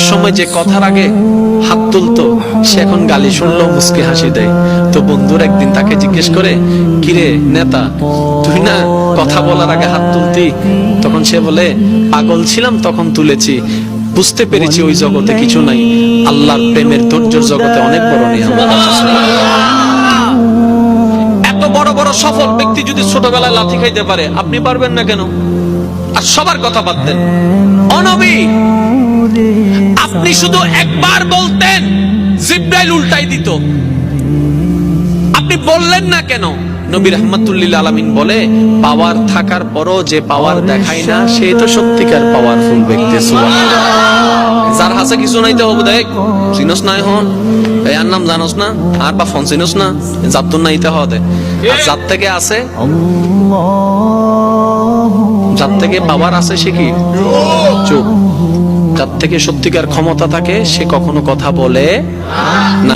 সময় যে কথার আগে হাত তুলতো সে এখন গালি শুনলো মুস্কি হাসি দেয়। তো বন্ধুর একদিন তাকে জিজ্ঞেস করে, কিরে নেতা, তুই না কথা বলার আগে হাত তুলতি? তখন সে বলে, পাগল ছিলাম তখন তুলেছি, বুঝতে পেরেছি ওই জগতে কিছু নাই, আল্লাহর প্রেমের ধৈর্যের জগতে অনেক বড় নিয়ামত আছে। এত বড় বড় সফল ব্যক্তি যদি ছোটবেলায় লাথি খাইতে পারে, আপনি পারবেন না কেন? আর সবার কথা বাদ দেন, ও নবী, আপনি শুধু একবার বলতেন জিবরাইল উল্টাই দিত, আপনি বললেন না কেন? নবী রাহমাতুল লিল আলামিন বলে, পাওয়ার থাকার পরও যে পাওয়ার দেখায় না সে তো সত্যিকার পাওয়ারফুল ব্যক্তি। সুবহানাল্লাহ। যার হাসে কিছু নাই তো হবে দেখ, চিনস না হন এই আর নাম জানোস না, আর বা ফোন চিনস না, জাতুন নাইতে হবে। আর যার থেকে আছে, যার থেকে পাওয়ার আছে সে কি চুপ। যার থেকে সত্যিকার ক্ষমতা থাকে সে কখনো কথা বলে না।